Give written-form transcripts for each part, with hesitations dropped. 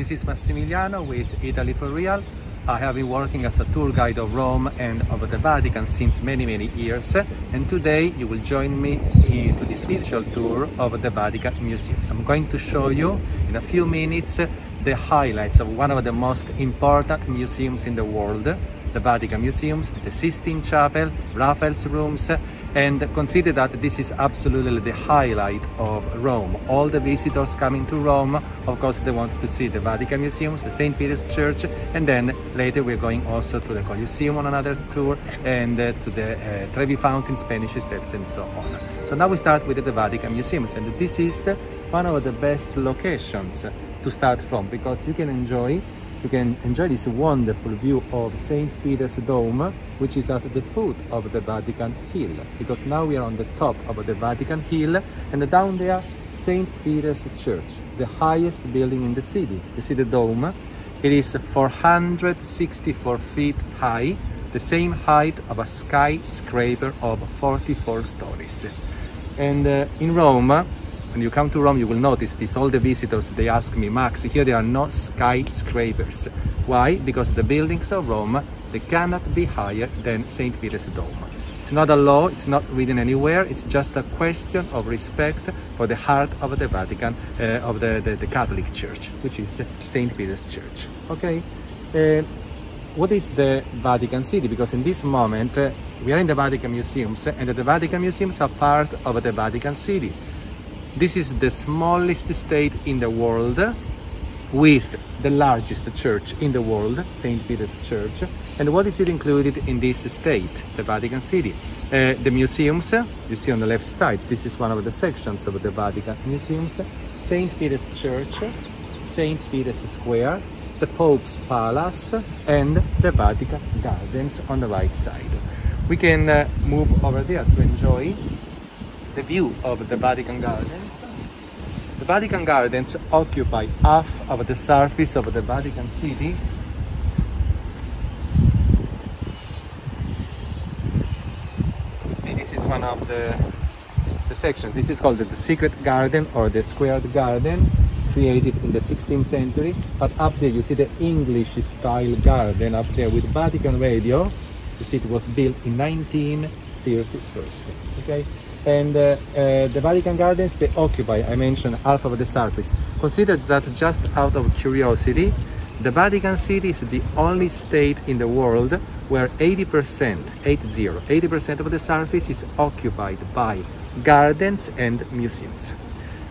this is Massimiliano with Italy for Real. I have been working as a tour guide of Rome and of the Vatican since many years, and today you will join me to this virtual tour of the Vatican Museums. I'm going to show you in a few minutes the highlights of one of the most important museums in the world, the Vatican Museums, the Sistine Chapel, Raphael's rooms, and consider that this is absolutely the highlight of Rome. All the visitors coming to Rome, of course, they want to see the Vatican Museums, the St. Peter's Church, and then later we're going also to the Colosseum on another tour, and to the Trevi Fountain, Spanish Steps, and so on. So now we start with the Vatican Museums, and this is one of the best locations to start from, because you can enjoy this wonderful view of St. Peter's Dome, which is at the foot of the Vatican Hill, because now we are on the top of the Vatican Hill, and down there St. Peter's Church, the highest building in the city. You see the dome? It is 464 feet high, the same height of a skyscraper of 44 stories. And in Rome, when you come to Rome, you will notice this. All the visitors, they ask me, Max, here there are no skyscrapers. Why? Because the buildings of Rome, they cannot be higher than St. Peter's Dome. It's not a law, it's not written anywhere, it's just a question of respect for the heart of the Vatican, of the Catholic Church, which is St. Peter's Church. Okay? What is the Vatican City? Because in this moment, we are in the Vatican Museums, and the Vatican Museums are part of the Vatican City. This is the smallest state in the world with the largest church in the world, St. Peter's Church. And what is it included in this state, the Vatican City? The museums, you see on the left side, this is one of the sections of the Vatican Museums, St. Peter's Church, St. Peter's Square, the Pope's Palace, and the Vatican Gardens on the right side. We can move over there to enjoy the view of the Vatican Gardens. The Vatican Gardens occupy half of the surface of the Vatican City. You see, this is one of the sections. This is called the Secret Garden or the Squared Garden, created in the 16th century. But up there you see the English style garden up there with Vatican Radio. You see, it was built in 1931. Okay? And the Vatican Gardens, they occupy, I mentioned, half of the surface. Consider that, just out of curiosity, the Vatican City is the only state in the world where 80% of the surface is occupied by gardens and museums.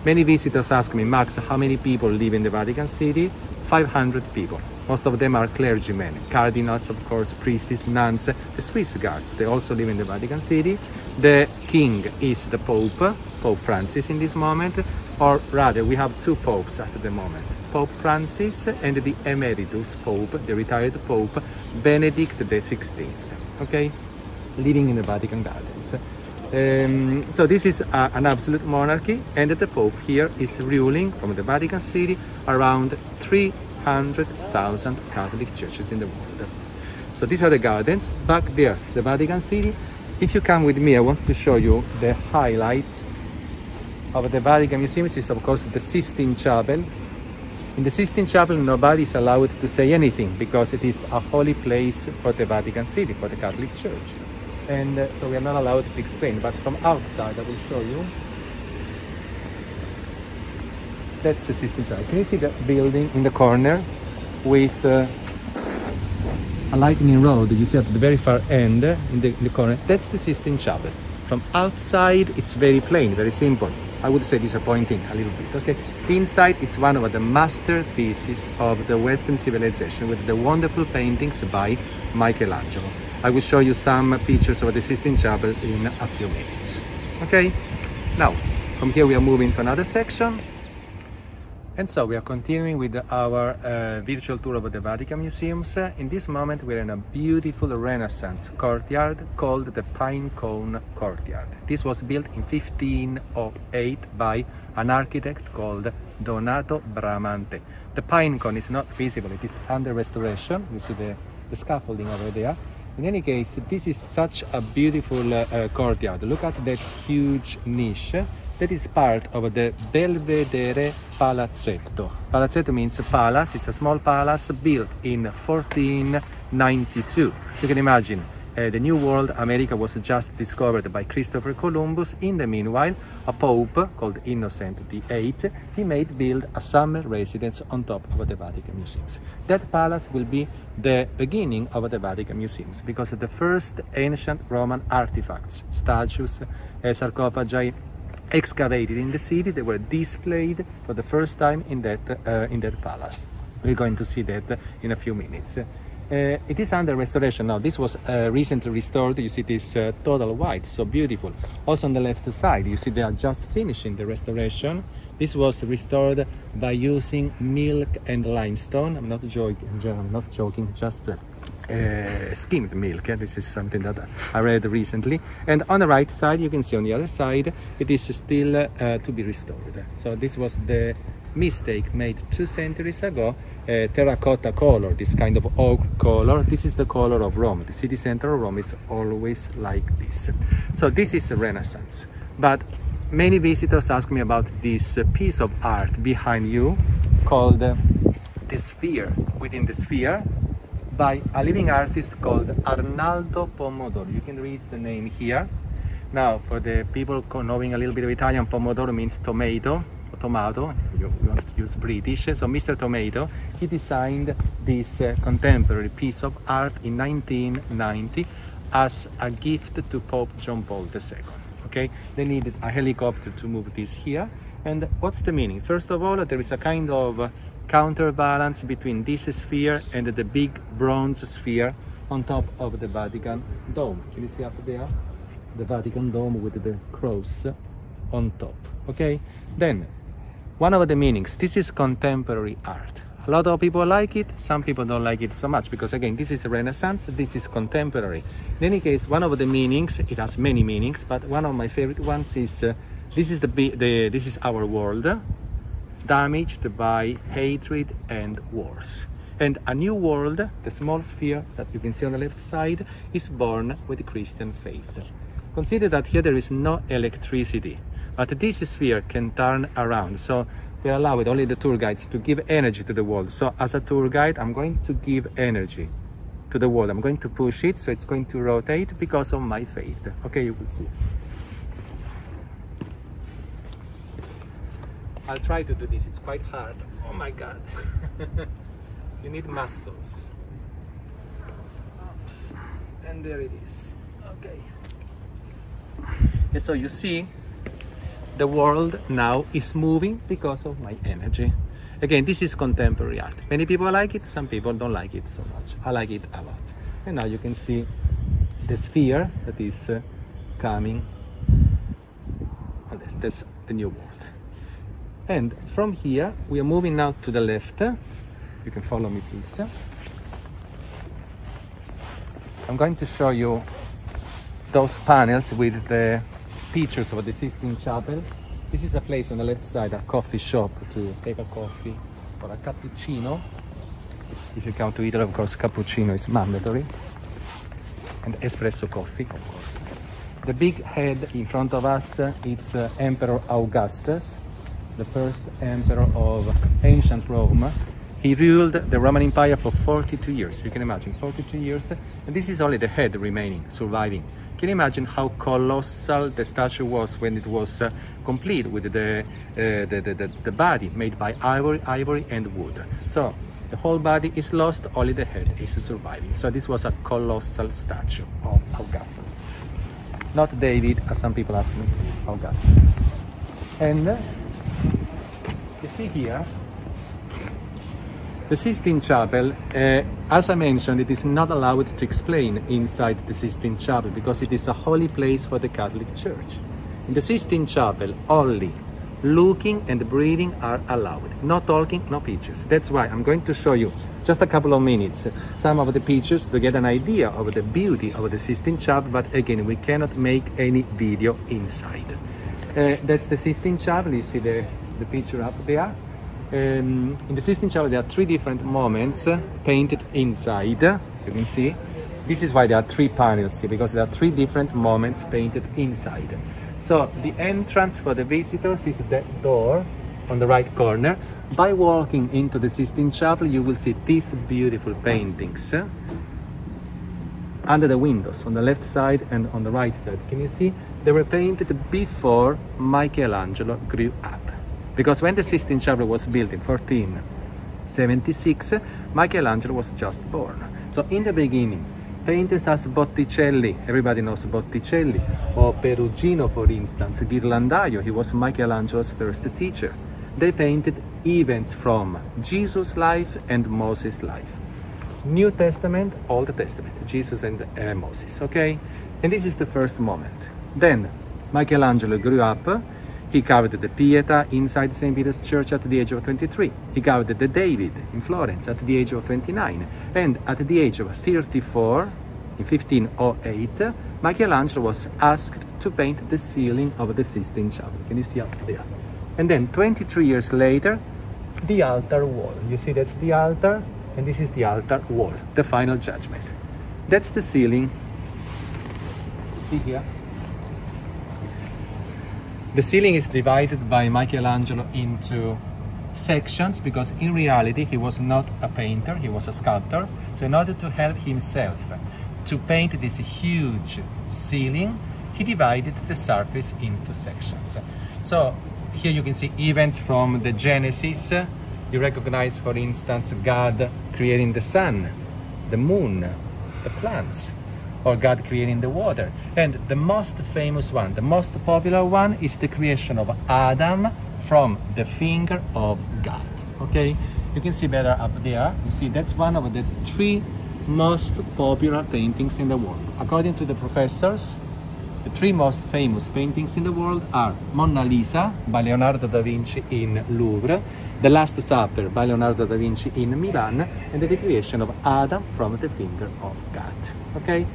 Many visitors ask me, Max, how many people live in the Vatican City? 500 people. Most of them are clergymen, cardinals, of course, priests, nuns, the Swiss guards. They also live in the Vatican City. The king is the Pope, Pope Francis in this moment, or rather, we have two popes at the moment, Pope Francis and the emeritus Pope, the retired Pope, Benedict XVI, okay, living in the Vatican Gardens. So this is an absolute monarchy, and the Pope here is ruling from the Vatican City around 300,000 Catholic churches in the world. So these are the gardens. Back there, the Vatican City. If you come with me, I want to show you the highlight of the Vatican Museums is, of course, the Sistine Chapel. In the Sistine Chapel, nobody is allowed to say anything because it is a holy place for the Vatican City, for the Catholic Church. And so we are not allowed to explain, but from outside I will show you. That's the Sistine Chapel. Can you see that building in the corner with a lightning rod? You see at the very far end, in the corner, that's the Sistine Chapel. From outside, it's very plain, very simple. I would say disappointing a little bit, okay? Inside, it's one of the masterpieces of the Western civilization with the wonderful paintings by Michelangelo. I will show you some pictures of the Sistine Chapel in a few minutes, okay? Now, from here we are moving to another section. And so we are continuing with our virtual tour of the Vatican Museums. In this moment we're in a beautiful Renaissance courtyard called the Pinecone Courtyard. This was built in 1508 by an architect called Donato Bramante. The pine cone is not visible, it is under restoration. You see the scaffolding over there. In any case, this is such a beautiful courtyard. Look at that huge niche That is part of the Belvedere Palazzetto. Palazzetto means palace. It's a small palace built in 1492. You can imagine, the New World, America, was just discovered by Christopher Columbus. In the meanwhile, a pope called Innocent VIII, he made build a summer residence on top of the Vatican Museums. That palace will be the beginning of the Vatican Museums, because the first ancient Roman artifacts, statues, sarcophagi, excavated in the city, they were displayed for the first time in that palace. We're going to see that in a few minutes. It is under restoration now. This was recently restored. You see this total white, so beautiful. Also on the left side, you see they are just finishing the restoration. This was restored by using milk and limestone. I'm not joking, just skimmed milk. This is something that I read recently. And on the right side, you can see on the other side, it is still to be restored. So this was the mistake made 2 centuries ago. Terracotta color, this kind of ochre color. This is the color of Rome. The city center of Rome is always like this. So this is a Renaissance. But many visitors ask me about this piece of art behind you called the Sphere. Within the Sphere, by a living artist called Arnaldo Pomodoro. You can read the name here. Now, for the people knowing a little bit of Italian, Pomodoro means tomato. Tomato, if you want to use British. So Mr. Tomato, he designed this contemporary piece of art in 1990 as a gift to Pope John Paul II. Okay, they needed a helicopter to move this here. And what's the meaning? First of all, there is a kind of counterbalance between this sphere and the big bronze sphere on top of the Vatican dome. Can you see up there? The Vatican dome with the cross on top. Okay, then one of the meanings, this is contemporary art. A lot of people like it, some people don't like it so much, because again, this is Renaissance, this is contemporary. In any case, one of the meanings, it has many meanings, but one of my favorite ones is this is our world, damaged by hatred and wars. And a new world, the small sphere that you can see on the left side, is born with Christian faith. Consider that here there is no electricity, but this sphere can turn around. So we allowed only the tour guides to give energy to the wall. So as a tour guide, I'm going to give energy to the wall. I'm going to push it, so it's going to rotate because of my faith. Okay, you will see. I'll try to do this. It's quite hard. Oh my God. You need muscles. Oops. And there it is. Okay. And so you see, the world now is moving because of my energy. Again, this is contemporary art. Many people like it, some people don't like it so much. I like it a lot. And now you can see the sphere that is coming. That's the new world. And from here, we are moving now to the left. You can follow me, please. I'm going to show you those panels with the pictures of the Sistine Chapel. This is a place on the left side, a coffee shop to take a coffee or a cappuccino. If you come to Italy, of course, cappuccino is mandatory. And espresso coffee, of course. The big head in front of us, it's Emperor Augustus, the first emperor of ancient Rome. He ruled the Roman Empire for 42 years. You can imagine, 42 years. And this is only the head remaining, surviving. Can you imagine how colossal the statue was when it was complete with the body made by ivory and wood? So the whole body is lost, only the head is surviving. So this was a colossal statue of Augustus. Not David, as some people ask me, Augustus. And you see here, the Sistine Chapel, as I mentioned, it is not allowed to explain inside the Sistine Chapel because it is a holy place for the Catholic Church. In the Sistine Chapel, only looking and breathing are allowed. No talking, no pictures. That's why I'm going to show you just a couple of minutes some of the pictures to get an idea of the beauty of the Sistine Chapel, but again, we cannot make any video inside. That's the Sistine Chapel. You see the picture up there. In the Sistine Chapel, there are 3 different moments painted inside. You can see. This is why there are 3 panels here, because there are 3 different moments painted inside. So the entrance for the visitors is that door on the right corner. By walking into the Sistine Chapel, you will see these beautiful paintings under the windows on the left side and on the right side. Can you see? They were painted before Michelangelo grew up. Because when the Sistine Chapel was built in 1476, Michelangelo was just born. So in the beginning, painters as Botticelli, everybody knows Botticelli, or Perugino, for instance, Ghirlandaio, he was Michelangelo's first teacher. They painted events from Jesus' life and Moses' life. New Testament, Old Testament, Jesus and Moses, okay? And this is the first moment. Then Michelangelo grew up. He carved the Pietà inside St. Peter's Church at the age of 23. He carved the David in Florence at the age of 29. And at the age of 34, in 1508, Michelangelo was asked to paint the ceiling of the Sistine Chapel. Can you see up there? And then 23 years later, the altar wall. You see, that's the altar, and this is the altar wall, the final judgment. That's the ceiling. See here? The ceiling is divided by Michelangelo into sections because in reality he was not a painter, he was a sculptor. So in order to help himself to paint this huge ceiling, he divided the surface into sections. So here you can see events from the Genesis. You recognize, for instance, God creating the sun, the moon, the plants, or God creating the water. And the most famous one, the most popular one, is the creation of Adam from the finger of God. Okay, you can see better up there. You see, that's one of the 3 most popular paintings in the world. According to the professors, the 3 most famous paintings in the world are Mona Lisa by Leonardo da Vinci in Louvre, The Last Supper by Leonardo da Vinci in Milan, and the creation of Adam from the finger of God. Okay,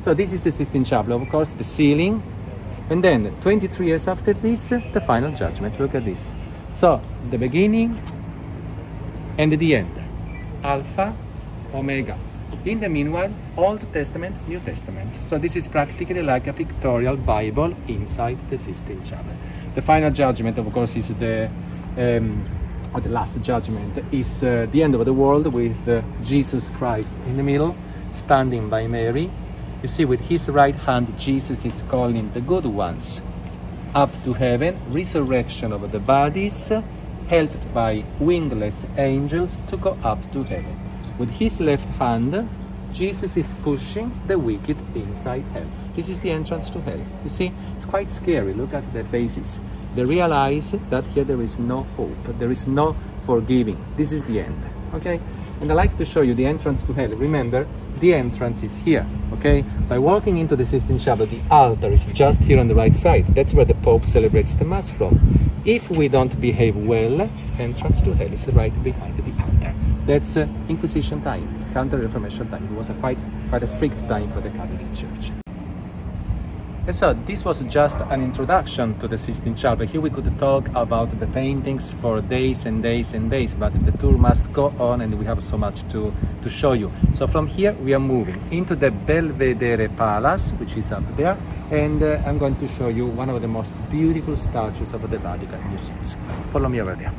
so this is the Sistine Chapel, of course, the ceiling. And then 23 years after this, the final judgment. Look at this. So the beginning and the end, Alpha, Omega. In the meanwhile, Old Testament, New Testament. So this is practically like a pictorial Bible inside the Sistine Chapel. The final judgment, of course, is the last judgment, is the end of the world with Jesus Christ in the middle, standing by Mary. You see, with his right hand, Jesus is calling the good ones up to heaven, resurrection of the bodies, helped by wingless angels to go up to heaven. With his left hand, Jesus is pushing the wicked inside hell. This is the entrance to hell. You see, it's quite scary. Look at their faces. They realize that here there is no hope. There is no forgiving. This is the end. Okay? And I like to show you the entrance to hell. Remember, the entrance is here. Okay? By walking into the Sistine Chapel, the altar is just here on the right side. That's where the Pope celebrates the Mass from. If we don't behave well, entrance to hell is right behind the altar. That's Inquisition time, Counter-Reformation time. It was quite a strict time for the Catholic Church. And so this was just an introduction to the Sistine Chapel. Here we could talk about the paintings for days and days and days, but the tour must go on and we have so much to show you. So from here we are moving into the Belvedere Palace, which is up there, and I'm going to show you one of the most beautiful statues of the Vatican Museums. Follow me over there.